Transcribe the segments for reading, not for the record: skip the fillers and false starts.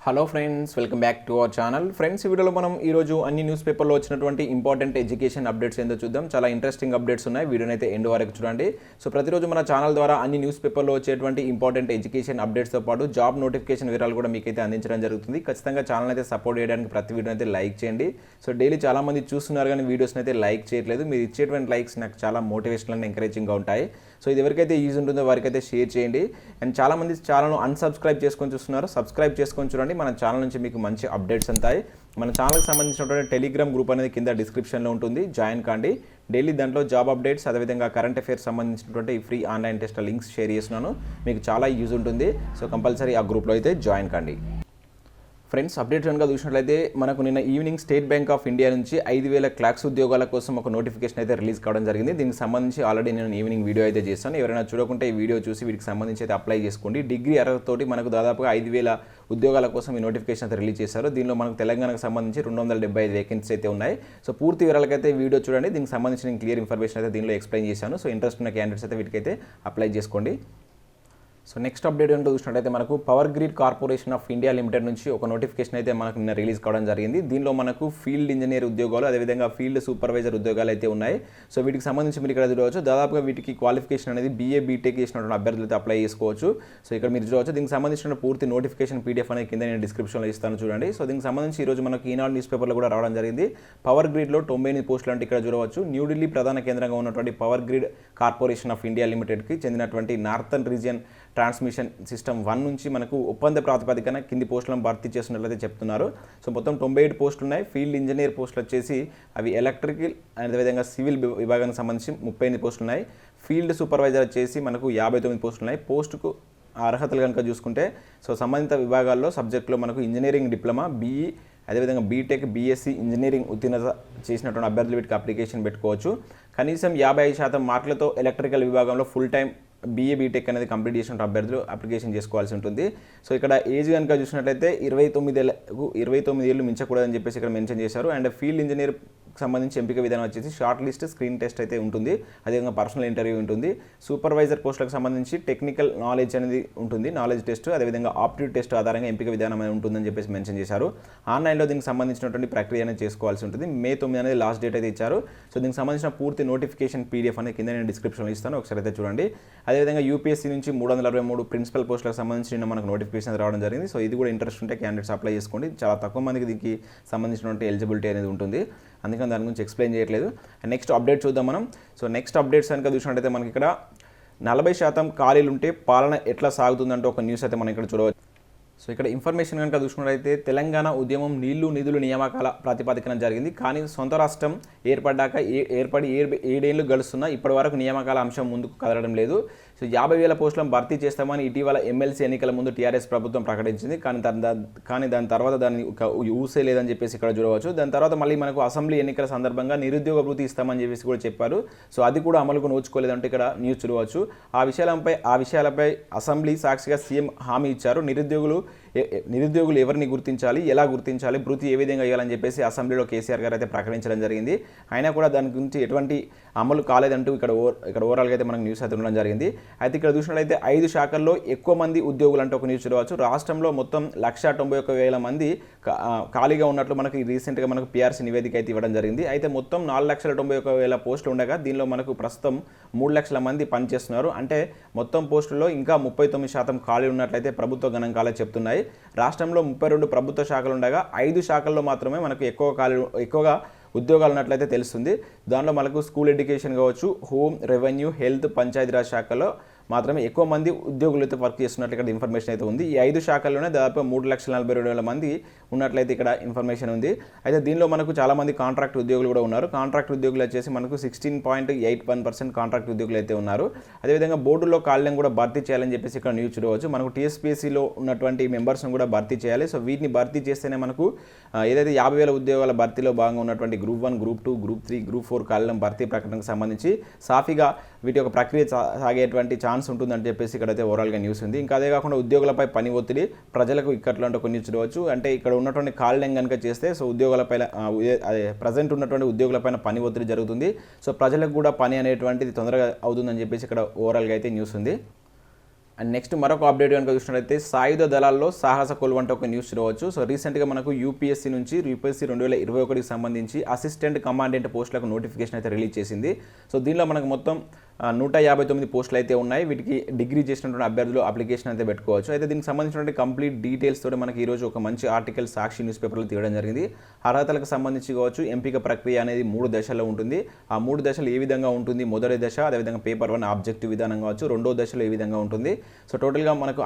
Hello friends, welcome back to our channel. Friends, ఈ వీడియోలో మనం ఈరోజు అన్ని న్యూస్ పేపర్లో వచ్చినటువంటి ఇంపార్టెంట్ ఎడ్యుకేషన్ అప్డేట్స్ ఏందో చూద్దాం. చాలా ఇంట్రెస్టింగ్ అప్డేట్స్ ఉన్నాయి. వీడియోని అయితే ఎండ్ వరకు చూడండి. సో ప్రతిరోజు మన ఛానల్ ద్వారా అన్ని న్యూస్ పేపర్లో వచ్చేటువంటి ఇంపార్టెంట్ ఎడ్యుకేషన్ అప్డేట్స్తో పాటు జాబ్ నోటిఫికేషన్ వివరాలు కూడా మీకైతే అందించడం జరుగుతుంది. ఖచ్చితంగా ఛానల్ అయితే సపోర్ట్ చేయడానికి ప్రతి వీడియో అయితే లైక్ చేయండి. సో డైలీ చాలామంది చూస్తున్నారు కానీ వీడియోస్ని అయితే లైక్ చేయట్లేదు. మీరు ఇచ్చేటువంటి లైక్స్ నాకు చాలా మోటివేషనల్ అండ్ ఎంకరేజింగ్గా ఉంటాయి. సో ఇది ఎవరికైతే యూజ్ ఉంటుందో వారికైతే షేర్ చేయండి. అండ్ చాలామంది ఛానల్ను అన్సబ్స్క్రైబ్ చేసుకొని చూస్తున్నారు. సబ్స్క్రైబ్ చేసుకొని చూడండి. మన ఛానల్ నుంచి మీకు మంచి అప్డేట్స్ ఉంటాయి. మన ఛానల్కి సంబంధించినటువంటి టెలిగ్రామ్ గ్రూప్ అనేది కింద డిస్క్రిప్షన్లో ఉంటుంది, జాయిన్ కాండి. డైలీ దాంట్లో జాబ్ అప్డేట్స్, అదేవిధంగా కరెంట్ అఫైర్స్ సంబంధించినటువంటి free online test links share చేస్తున్నాను. మీకు చాలా యూజ్ ఉంటుంది. సో కంపల్సరీ ఆ గ్రూప్లో అయితే జాయిన్ కాండి. ఫ్రెండ్స్, అప్డేట్ కనుక చూసినట్లయితే మనకు నిన్న evening state bank of India నుంచి 5,000 క్లర్క్స్ ఉద్యోగాల కోసం ఒక నోటిఫికేషన్ అయితే రిలీజ్ కావడం జరిగింది. దీనికి సంబంధించి ఆల్రెడీ నేను ఈవినింగ్ వీడియో అయితే చేస్తాను. ఎవరైనా చూడకుంటే ఈ వీడియో చూసి వీటికి సంబంధించి అయితే అప్లై చేసుకోండి. డిగ్రీ అర్హతతోటి మనకు దాదాపుగా 5,000 ఉద్యోగాల కోసం ఈ నోటిఫికేషన్ అయితే రిలీజ్ చేశారు. దీనిలో మనకు తెలంగాణకు సంబంధించి 275 వేకెన్సీస్ అయితే ఉన్నాయి. సో పూర్తి వివరాలకైతే వీడియో చూడండి. దీనికి సంబంధించి నేను క్లియర్ ఇన్ఫర్మేషన్ అయితే దీనిలో ఎక్స్ప్లెయిన్ చేశాను. సో ఇంట్రెస్ట్ ఉన్న క్యాండిడేట్స్ అయితే వీటికైతే అప్లై చేసుకోండి. సో నెక్స్ట్ అప్డేట్ ఏంటో చూసినట్టయితే మనకు power grid corporation of India limited నుంచి ఒక నోటిఫికేషన్ అయితే మనకు నిన్న రిలీజ్ కావడం జరిగింది. దీనిలో మనకు ఫీల్డ్ ఇంజనీర్ ఉద్యోగాలు, అదేవిధంగా ఫీల్డ్ సూపర్వైజర్ ఉద్యోగాలు అయితే ఉన్నాయి. సో వీటికి సంబంధించి మీరు ఇక్కడ చూడవచ్చు. దాదాపుగా వీటికి క్వాలిఫికేషన్ అనేది BA BTEC చేసినటువంటి అభ్యర్థులు అయితే అప్లై చేసుకోవచ్చు. సో ఇక్కడ మీరు చూడవచ్చు. దీనికి సంబంధించిన పూర్తి నోటిఫికేషన్ PDF అనేది కింద నేను డిస్క్రిప్షన్లో ఇస్తాను, చూడండి. సో దీనికి సంబంధించి ఈరోజు మనకు ఈనాడు న్యూస్ పేపర్లో కూడా రావడం జరిగింది. పవర్ గ్రిడ్లో 98 పోస్టులు అంటే ఇక్కడ చూడవచ్చు. న్యూఢిల్లీ ప్రధాన కేంద్రంగా ఉన్నటువంటి power grid corporation of India లిమిటెడ్కి చెందినటువంటి నార్థన్ రీజియన్ ట్రాన్స్మిషన్ సిస్టమ్ 1 నుంచి మనకు ఒప్పంద ప్రాతిపదికన కింది పోస్టులను భర్తీ చేస్తున్నట్లయితే చెప్తున్నారు. సో మొత్తం 97 పోస్టులు ఉన్నాయి. ఫీల్డ్ ఇంజనీర్ పోస్టులు వచ్చేసి అవి ఎలక్ట్రికల్, అదేవిధంగా సివిల్ విభాగానికి సంబంధించి 38 పోస్టులు ఉన్నాయి. ఫీల్డ్ సూపర్వైజర్ వచ్చేసి మనకు 59 పోస్టులు ఉన్నాయి. పోస్టుకు అర్హతలు కనుక చూసుకుంటే సో సంబంధిత విభాగాల్లో సబ్జెక్టులో మనకు ఇంజనీరింగ్ డిప్లొమా, BE, అదేవిధంగా BTEC, BSc ఇంజనీరింగ్ ఉత్తీర్ణత చేసినటువంటి అభ్యర్థులు వీటికి అప్లికేషన్ పెట్టుకోవచ్చు. కనీసం 55% మార్కులతో ఎలక్ట్రికల్ విభాగంలో ఫుల్ టైం BA BTEC అనేది కంప్లీట్ చేసిన అభ్యర్థులు అప్లికేషన్ చేసుకోవాల్సి ఉంటుంది. సో ఇక్కడ ఏజ్ కనుక చూసినట్లయితే 29 ఏళ్ళు మించకూడదని చెప్పేసి ఇక్కడ మెన్షన్ చేశారు. అండ్ ఫీల్డ్ ఇంజనీర్ సంబంధించి ఎంపిక విధానం వచ్చేసి షార్ట్ లిస్ట్, స్క్రీన్ టెస్ట్ అయితే ఉంటుంది. అదేవిధంగా పర్సనల్ ఇంటర్వ్యూ ఉంటుంది. సూపర్వైజర్ పోస్టులకు సంబంధించి టెక్నికల్ నాలెడ్జ్ అనేది ఉంటుంది, నాలెడ్జ్ టెస్ట్, అదేవిధంగా ఆప్టిట్యూడ్ టెస్ట్ ఆధారంగా ఎంపిక విధానం అనేది ఉంటుందని చెప్పేసి మెన్షన్ చేశారు. ఆన్లైన్లో దీనికి సంబంధించినటువంటి ప్రక్రియ అనేది చేసుకోవాల్సి ఉంటుంది. May 9 అనేది లాస్ట్ డేట్ అయితే ఇచ్చారు. సో దీనికి సంబంధించిన పూర్తి నోటిఫికేషన్ PDF అనేది కింద నేను డిస్క్రిప్షన్లో ఇస్తాను, ఒకసారి అయితే చూడండి. అదేవిధంగా UPSC నుంచి 363 ప్రిన్సిపల్ పోస్టులకు సంబంధించి నిన్న మనకు నోటిఫికేషన్ రావడం జరిగింది. సో ఇది కూడా ఇంట్రెస్ట్ ఉంటే క్యాండిడేట్స్ అప్లై చేసుకోండి. చాలా తక్కువ మందికి దీనికి సంబంధించినటువంటి ఎలిజిబిలిటీ అనేది ఉంటుంది, అందుకని దాని గురించి ఎక్స్ప్లెయిన్ చేయట్లేదు. నెక్స్ట్ అప్డేట్ చూద్దాం మనం. సో నెక్స్ట్ అప్డేట్స్ కనుక చూసినట్టయితే మనకి ఇక్కడ 40% ఖాళీలు ఉంటే పాలన ఎట్లా సాగుతుందంటే ఒక న్యూస్ అయితే మనం ఇక్కడ చూడవచ్చు. సో ఇక్కడ ఇన్ఫర్మేషన్ కనుక చూసుకున్నట్లయితే తెలంగాణ ఉద్యమం నీళ్లు నిధులు నియామకాల ప్రాతిపదికన జరిగింది. కానీ సొంత రాష్ట్రం ఏర్పడి 7 ఏళ్ళు గడుస్తున్నా ఇప్పటి వరకు నియామకాల అంశం ముందుకు కదలడం లేదు. సో 50,000 పోస్టులను భర్తీ చేస్తామని ఇటీవల ఎమ్మెల్సీ ఎన్నికల ముందు TRS ప్రభుత్వం ప్రకటించింది. కానీ దాని తర్వాత దాన్ని ఊసే లేదని చెప్పేసి ఇక్కడ చూడవచ్చు. దాని తర్వాత మళ్ళీ మనకు అసెంబ్లీ ఎన్నికల సందర్భంగా నిరుద్యోగ భృతి ఇస్తామని చెప్పేసి కూడా చెప్పారు. సో అది కూడా అమలుకు నోచుకోలేదంటే ఇక్కడ న్యూస్ చూడవచ్చు. ఆ విషయాలపై అసెంబ్లీ సాక్షిగా సీఎం హామీ ఇచ్చారు. నిరుద్యోగులు ఎవరిని గుర్తించాలి, ఎలా గుర్తించాలి, భృతి ఏ విధంగా ఇవ్వాలని చెప్పేసి అసెంబ్లీలో కేసీఆర్ గారు అయితే ప్రకటించడం జరిగింది. అయినా కూడా దాని గురించి ఎటువంటి అమలు కాలేదంటూ ఇక్కడ ఓవరాల్గా అయితే మనకు న్యూస్ అయితే ఉండడం జరిగింది. అయితే ఇక్కడ చూసినట్లయితే 5 శాఖల్లో ఎక్కువ మంది ఉద్యోగులు అంటే ఒక న్యూస్ చూడవచ్చు. రాష్ట్రంలో మొత్తం 191,000 మంది ఖాళీగా ఉన్నట్లు మనకి రీసెంట్గా మనకు PRC నివేదిక అయితే ఇవ్వడం జరిగింది. అయితే మొత్తం 4,91,000 పోస్టులు ఉండగా దీనిలో మనకు ప్రస్తుతం 3 లక్షల మంది పనిచేస్తున్నారు. అంటే మొత్తం పోస్టుల్లో ఇంకా 39% ఖాళీ ఉన్నట్లయితే ప్రభుత్వ గణాంకాలే చెప్తున్నాయి. రాష్ట్రంలో 32 ప్రభుత్వ శాఖలు ఉండగా 5 శాఖల్లో మాత్రమే మనకు ఎక్కువగా ఉద్యోగాలు ఉన్నట్లయితే తెలుస్తుంది. దానిలో మనకు స్కూల్ ఎడ్యుకేషన్ కావచ్చు, హోమ్, రెవెన్యూ, హెల్త్, పంచాయతీరాజ్ శాఖలో మాత్రమే ఎక్కువ మంది ఉద్యోగులు అయితే వర్క్ చేస్తున్నట్లు ఇక్కడ ఇన్ఫర్మేషన్ అయితే ఉంది. ఈ 5 శాఖల్లోనే దాదాపు 3,42,000 మంది ఉన్నట్లయితే ఇక్కడ ఇన్ఫర్మేషన్ ఉంది. అయితే దీనిలో మనకు చాలామంది కాంట్రాక్ట్ ఉద్యోగులు కూడా ఉన్నారు. కాంట్రాక్ట్ ఉద్యోగులు వచ్చేసి మనకు 16.81% కాంట్రాక్ట్ ఉద్యోగులు అయితే ఉన్నారు. అదేవిధంగా బోర్డులో ఖాళీలను కూడా భర్తీ చేయాలని చెప్పేసి ఇక్కడ న్యూస్ చూడవచ్చు. మనకు TSPSCలో ఉన్నటువంటి మెంబర్స్ను కూడా భర్తీ చేయాలి. సో వీటిని భర్తీ చేస్తేనే మనకు ఏదైతే 50,000 ఉద్యోగాల భర్తీలో భాగంగా ఉన్నటువంటి Group 1, Group 2, Group 3, Group 4 ఖాళీలను భర్తీ ప్రకటనకు సంబంధించి సాఫీగా వీటి యొక్క ప్రక్రియ సాగేటువంటి ఛాన్స్ ఉంటుందని చెప్పేసి ఇక్కడైతే ఓవరాల్గా న్యూస్ ఉంది. ఇంకా అదే కాకుండా ఉద్యోగులపై పని ఒత్తిడి ప్రజలకు ఇక్కట్లో అంటే కొన్ని చూడవచ్చు. అంటే ఇక్కడ ఉన్నటువంటి ఖాళీలను కనుక చేస్తే సో ఉద్యోగులపై ప్రజెంట్ ఉన్నటువంటి ఉద్యోగులపైన పని ఒత్తిడి జరుగుతుంది. సో ప్రజలకు కూడా పని అనేటువంటిది తొందరగా అవుతుందని చెప్పేసి ఇక్కడ ఓవరాల్గా అయితే న్యూస్ ఉంది. అండ్ నెక్స్ట్ మరొక అప్డేట్ కనుక చూసినట్లయితే సాయుధ దళాల్లో సాహస కొలువు అంటే ఒక న్యూస్ చూడవచ్చు. సో రీసెంట్గా మనకు యూపీఎస్సీ 2021కి సంబంధించి అసిస్టెంట్ కమాండెంట్ పోస్టులకు నోటిఫికేషన్ అయితే రిలీజ్ చేసింది. సో దీనిలో మనకు మొత్తం 159 పోస్టులు అయితే ఉన్నాయి. వీటికి డిగ్రీ చేసినటువంటి అభ్యర్థులు అప్లికేషన్ అయితే పెట్టుకోవచ్చు. అయితే దీనికి సంబంధించినటువంటి కంప్లీట్ డీటెయిల్స్ తోటి మనకి ఈరోజు ఒక మంచి ఆర్టికల్ సాక్షి న్యూస్ పేపర్లో తీయడం జరిగింది. అర్హతలకు సంబంధించి కావచ్చు, ఎంపిక ప్రక్రియ అనేది 3 దశల్లో ఉంటుంది. ఆ 3 దశలు ఏ విధంగా ఉంటుంది, మొదటి దశ అదేవిధంగా పేపర్ 1 ఆబ్జెక్టివ్ విధానం కావచ్చు, రెండో దశలో ఏ విధంగా ఉంటుంది. సో టోటల్గా మనకు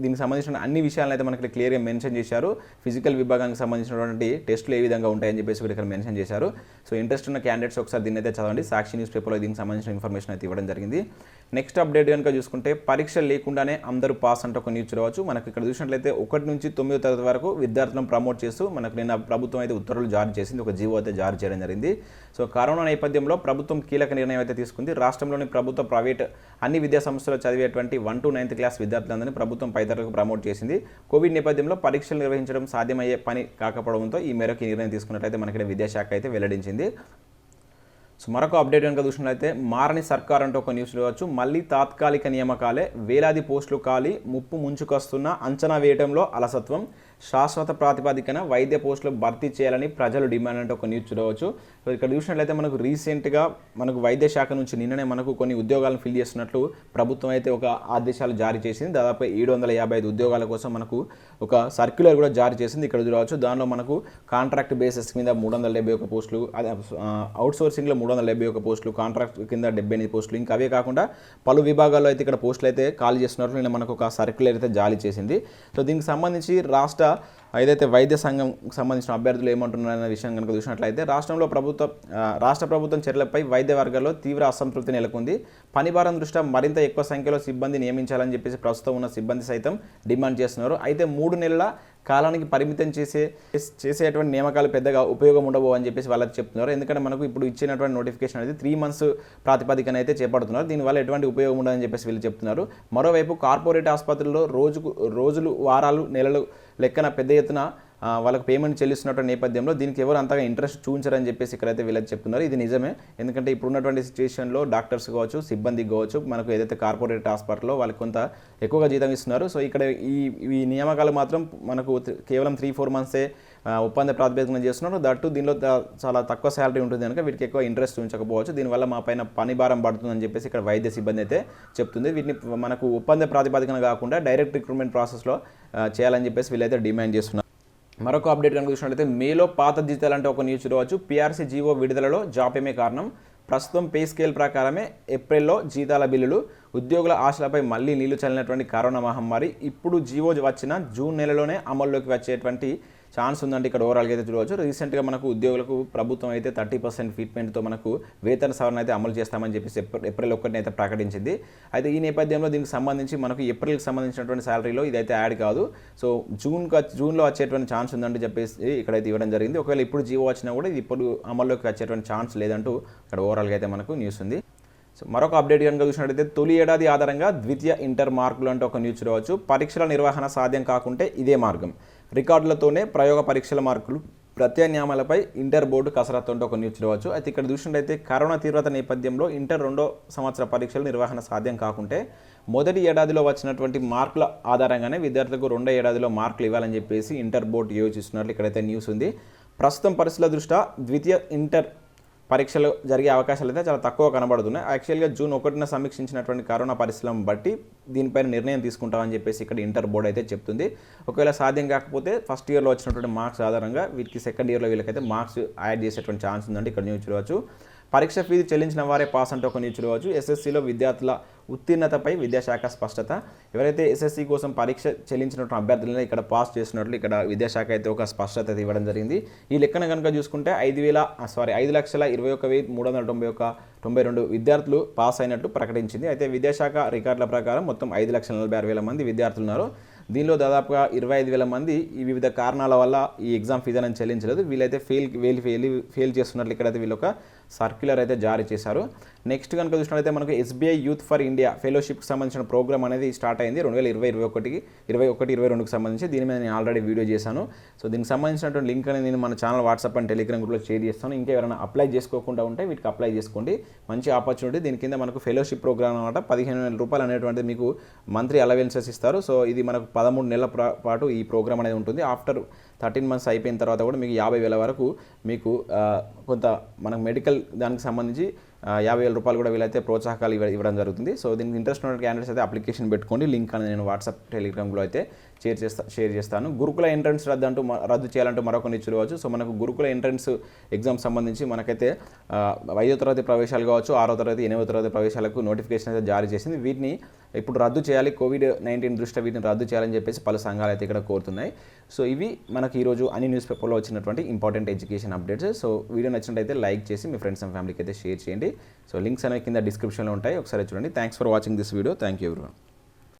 దీనికి సంబంధించిన అన్ని విషయాలను అయితే మనకి క్లియర్గా మెన్షన్ చేశారు. ఫిజికల్ విభాగానికి సంబంధించినటువంటి టెస్టులు ఏ విధంగా ఉంటాయని చెప్పేసి కూడా ఇక్కడ మెన్షన్ చేశారు. సో ఇంట్రెస్ట్ ఉన్న క్యాండిడేట్స్ ఒకసారి దీన్ని అయితే చదవండి. సాక్షి న్యూస్ పేపర్లో దీనికి సంబంధించిన ఇన్ఫర్మేషన్ అయితే ఇవ్వడం జరిగింది. నెక్స్ట్ అప్డేట్ కనుక చూసుకుంటే పరీక్ష లేకుండానే అందరూ పాస్ అంటే ఒక న్యూస్ చూడవచ్చు. మనకు ఇక్కడ చూసినట్లయితే 1 నుంచి 9వ తరగతి వరకు విద్యార్థులను ప్రమోట్ చేస్తూ మనకు నిన్న ప్రభుత్వం అయితే ఉత్తర్వులు జారీ చేసింది, ఒక జీవో అయితే జారీ చేయడం జరిగింది. సో కరోనా నేపథ్యంలో ప్రభుత్వం కీలక నిర్ణయం అయితే తీసుకుంది. రాష్ట్రంలోని ప్రభుత్వ ప్రైవేట్ అన్ని విద్యా సంస్థలు చదివేటువంటి 1 to 9th క్లాస్ విద్యార్థులందరినీ ప్రభుత్వం పై తరగతికి ప్రమోట్ చేసింది. కోవిడ్ నేపథ్యంలో పరీక్షలు నిర్వహించడం సాధ్యమయ్యే పని కాకపోవడంతో ఈ మేరకు ఈ నిర్ణయం తీసుకున్నట్లయితే మనకి విద్యాశాఖ అయితే వెల్లడించింది. సో మరొక అప్డేట్ కనుక చూసినట్లయితే మారని సర్కార్ అంటే ఒక న్యూస్ చూడవచ్చు. మళ్ళీ తాత్కాలిక నియామకాలే, వేలాది పోస్టులు ఖాళీ, ముప్పు ముంచుకొస్తున్న, అంచనా వేయడంలో అలసత్వం, శాశ్వత ప్రాతిపదికన వైద్య పోస్టులు భర్తీ చేయాలని ప్రజలు డిమాండ్ అంటే ఒక న్యూస్ చూడవచ్చు. సో ఇక్కడ చూసినట్లయితే మనకు రీసెంట్గా మనకు వైద్య శాఖ నుంచి నిన్ననే మనకు కొన్ని ఉద్యోగాలను ఫిల్ చేస్తున్నట్లు ప్రభుత్వం అయితే ఒక ఆదేశాలు జారీ చేసింది. దాదాపు 755 ఉద్యోగాల కోసం మనకు ఒక సర్క్యులర్ కూడా జారీ చేసింది. ఇక్కడ చూడవచ్చు. దానిలో మనకు కాంట్రాక్ట్ బేసిస్ మీద 371 పోస్టులు, అవుట్ సోర్సింగ్లో 371 పోస్టులు, కాంట్రాక్ట్ కింద 78 పోస్టులు, ఇంకా అవే కాకుండా పలు విభాగాల్లో అయితే ఇక్కడ పోస్టులు అయితే ఖాళీ చేస్తున్నట్లు నిన్న మనకు ఒక సర్క్యులర్ అయితే జారీ చేసింది. సో దీనికి సంబంధించి ఏదైతే వైద్య సంఘం సంబంధించిన అభ్యర్థులు ఏమంటున్నారనే విషయం కనుక చూసినట్లయితే రాష్ట్ర ప్రభుత్వం చర్యలపై వైద్య వర్గాల్లో తీవ్ర అసంతృప్తి నెలకొంది. పనిభారం దృష్ట్యా మరింత ఎక్కువ సంఖ్యలో సిబ్బంది నియమించాలని చెప్పేసి ప్రస్తుతం ఉన్న సిబ్బంది సైతం డిమాండ్ చేస్తున్నారు. అయితే 3 నెలల కాలానికి పరిమితం చేసేటువంటి నియామకాలు పెద్దగా ఉపయోగం ఉండవు అని చెప్పేసి వాళ్ళకి చెప్తున్నారు. ఎందుకంటే మనకు ఇప్పుడు ఇచ్చినటువంటి నోటిఫికేషన్ అనేది 3 months ప్రాతిపదికన అయితే చేపడుతున్నారు. దీనివల్ల ఎటువంటి ఉపయోగం ఉండదని చెప్పేసి వీళ్ళు చెప్తున్నారు. మరోవైపు కార్పొరేట్ ఆసుపత్రుల్లో రోజులు, వారాలు, నెలలు లెక్కన పెద్ద ఎత్తున వాళ్ళకి పేమెంట్ చెల్లిస్తున్నటువంటి నేపథ్యంలో దీనికి ఎవరు అంతగా ఇంట్రెస్ట్ చూపించారని చెప్పేసి ఇక్కడైతే వీళ్ళకి చెప్తున్నారు. ఇది నిజమే. ఎందుకంటే ఇప్పుడున్నటువంటి సిచ్యువేషన్లో డాక్టర్స్ కావచ్చు, సిబ్బంది కావచ్చు, మనకు ఏదైతే కార్పొరేట్ హాస్పిటల్లో వాళ్ళకి కొంత ఎక్కువగా జీతం ఇస్తున్నారు. సో ఇక్కడ ఈ నియామకాలు మాత్రం మనకు కేవలం 3-4 months ఒప్పంద ప్రాతిపదికన చేస్తున్నారు. దట్టు దీనిలో చాలా తక్కువ శాలరీ ఉంటుంది కనుక వీటికి ఎక్కువ ఇంట్రెస్ట్ ఉంచకపోవచ్చు. దీనివల్ల మా పైన పని భారం పడుతుందని చెప్పేసి ఇక్కడ వైద్య సిబ్బంది అయితే చెప్తుంది. వీటిని మనకు ఒప్పంద ప్రాతిపదికన కాకుండా డైరెక్ట్ రిక్రూట్మెంట్ ప్రాసెస్లో చేయాలని చెప్పేసి వీళ్ళైతే డిమాండ్ చేస్తున్నారు. మరొక అప్డేట్ కనుక చూసినట్లయితే మేలో పాత జీతాలు అంటే ఒక న్యూస్ చూడవచ్చు. పీఆర్సీ జీవో విడుదలలో జాప్యమే కారణం. ప్రస్తుతం పే స్కేల్ ప్రకారమే ఏప్రిల్లో జీతాల బిల్లులు. ఉద్యోగుల ఆశలపై మళ్ళీ నీళ్లు చల్లినటువంటి కరోనా మహమ్మారి ఇప్పుడు జీవో వచ్చిన జూన్ నెలలోనే అమల్లోకి వచ్చేటువంటి ఛాన్స్ ఉందంటే ఇక్కడ ఓవరాల్గా అయితే చూడవచ్చు. రీసెంట్గా మనకు ఉద్యోగులకు ప్రభుత్వం అయితే 30% ఫీట్మెంట్తో మనకు వేతన సవరణ అయితే అమలు చేస్తామని చెప్పేసి ఏప్రిల్ 1న అయితే ప్రకటించింది. అయితే ఈ నేపథ్యంలో దీనికి సంబంధించి మనకు ఏప్రిల్కి సంబంధించినటువంటి శాలరీలో ఇదైతే యాడ్ కాదు. సో జూన్లో వచ్చేటువంటి ఛాన్స్ ఉందంటే చెప్పేసి ఇక్కడైతే ఇవ్వడం జరిగింది. ఒకవేళ ఇప్పుడు జీవో వచ్చినా కూడా ఇది ఇప్పుడు అమల్లోకి వచ్చేటువంటి ఛాన్స్ లేదంటూ ఇక్కడ ఓవరాల్గా అయితే మనకు న్యూస్ ఉంది. సో మరొక అప్డేట్ కనుక చూసినట్లయితే తొలి ఏడాది ఆధారంగా ద్వితీయ ఇంటర్ మార్కులు అంటే ఒక న్యూస్ చూడవచ్చు. పరీక్షల నిర్వహణ సాధ్యం కాకుంటే ఇదే మార్గం. రికార్డులతోనే ప్రయోగ పరీక్షల మార్కులు, ప్రత్యామ్నాయాలపై ఇంటర్ బోర్డు కసరత్తు అంటే ఒక న్యూస్ చూడవచ్చు. అయితే ఇక్కడ చూసినట్లయితే కరోనా తీవ్రత నేపథ్యంలో ఇంటర్ 2వ సంవత్సర పరీక్షల నిర్వహణ సాధ్యం కాకుంటే మొదటి ఏడాదిలో వచ్చినటువంటి మార్కుల ఆధారంగానే విద్యార్థులకు 2వ ఏడాదిలో మార్కులు ఇవ్వాలని చెప్పేసి ఇంటర్ బోర్డు యోచిస్తున్నట్లు ఇక్కడైతే న్యూస్ ఉంది. ప్రస్తుతం పరిస్థితుల దృష్ట్యా ద్వితీయ ఇంటర్ పరీక్షలు జరిగే అవకాశాలు అయితే చాలా తక్కువ కనబడుతున్నాయి. యాక్చువల్గా జూన్ 1న సమీక్షించినటువంటి కరోనా పరిస్థితులను బట్టి దీనిపైన నిర్ణయం తీసుకుంటామని చెప్పేసి ఇక్కడ ఇంటర్ బోర్డు అయితే చెప్తుంది. ఒకవేళ సాధ్యం కాకపోతే ఫస్ట్ ఇయర్లో వచ్చినటువంటి మార్క్స్ ఆధారంగా వీటికి సెకండ్ ఇయర్లో వీళ్ళకైతే మార్క్స్ యాడ్ చేసేటువంటి ఛాన్స్ ఉందంటే ఇక్కడ న్యూస్ చూడవచ్చు. పరీక్ష ఫీజు చెల్లించిన వారే పాస్ అంటే ఒక న్యూస్ చూడవచ్చు. ఎస్ఎస్సీలో విద్యార్థుల ఉత్తీర్ణతపై విద్యాశాఖ స్పష్టత. ఎవరైతే ఎస్ఎస్సీ కోసం పరీక్ష చెల్లించినటువంటి అభ్యర్థులను ఇక్కడ పాస్ చేసినట్లు ఇక్కడ విద్యాశాఖ అయితే ఒక స్పష్టత ఇవ్వడం జరిగింది. ఈ లెక్కన కనుక చూసుకుంటే 5,21,392 విద్యార్థులు పాస్ అయినట్టు ప్రకటించింది. అయితే విద్యాశాఖ రికార్డుల ప్రకారం మొత్తం 5,46,000 మంది విద్యార్థులు ఉన్నారు. దీనిలో దాదాపుగా 25,000 మంది ఈ వివిధ కారణాల వల్ల ఈ ఎగ్జామ్ ఫీజు అనేది చెల్లించలేదు. వీళ్ళైతే ఫెయిల్ చేస్తున్నట్లు ఇక్కడైతే వీళ్ళు ఒక సర్క్యులర్ అయితే జారీ చేశారు. నెక్స్ట్ కనుక చూసినట్లయితే మనకు ఎస్బీఐ యూత్ ఫర్ ఇండియా ఫెలోషిప్కి సంబంధించిన ప్రోగ్రామ్ అనేది స్టార్ట్ అయింది 2020-21 సంబంధించి. దీని మీద నేను ఆల్రెడీ వీడియో చేశాను. సో దీనికి సంబంధించినటువంటి లింక్ అనేది నేను మన ఛానల్ వాట్సాప్ అండ్ టెలిగ్రామ్ గ్రూప్లో షేర్ చేస్తాను. ఇంకా ఎవరైనా అప్లై చేసుకోకుండా ఉంటే వీటికి అప్లై చేసుకోండి. మంచి ఆపర్చునిటీ. దీని కింద మనకు ఫెలోషిప్ ప్రోగ్రామ్ అనమాట. 15,000 రూపాయలు అనేటువంటిది మీకు మంత్లీ అలవెన్సెస్ ఇస్తారు. సో ఇది మనకు 13 నెలల పాటు ఈ ప్రోగ్రామ్ అనేది ఉంటుంది. ఆఫ్టర్ 13 మంత్స్ అయిపోయిన తర్వాత కూడా మీకు 50,000 వరకు మీకు కొంత మనకు మెడికల్ దానికి సంబంధించి 50,000 రూపాయలు కూడా వీలైతే ప్రోత్సాహకాలు ఇవ్వడం జరుగుతుంది. సో దీనికి ఇంట్రెస్ట్ ఉన్న క్యాండిడేట్స్ అయితే అప్లికేషన్ పెట్టుకోండి. లింక్ అనేది నేను వాట్సాప్ టెలిగ్రామ్లో అయితే షేర్ చేస్తాను. గురుకుల ఎంట్రన్స్ రద్దు చేయాలంటూ మరొక నిచ్చుకోవచ్చు. సో మనకు గురుకుల ఎంట్రన్స్ ఎగ్జామ్ సంబంధించి మనకైతే 5వ తరగతి ప్రవేశాలు కావచ్చు, 6వ తరగతి 8వ తరగతి ప్రవేశాలకు నోటిఫికేషన్ అయితే జారీ చేసింది. వీటిని ఇప్పుడు రద్దు చేయాలి, COVID-19 దృష్ట్యా వీటిని రద్దు చేయాలని చెప్పేసి పలు సంఘాలు అయితే ఇక్కడ కోరుతున్నాయి. సో ఇవి మనకి ఈరోజు అన్ని న్యూస్ పేపర్లో వచ్చినటువంటి important education updates. So video నచ్చినట్టయితే లైక్ చేసి మీ ఫ్రెండ్స్ అండ్ ఫ్యామిలీకి అయితే షేర్ చేయండి. సో లింక్స్ అనేవి కింద డిస్క్రిప్షన్లో ఉంటాయి, ఒకసారి చూడండి. Thanks for watching this video. Thank you everyone.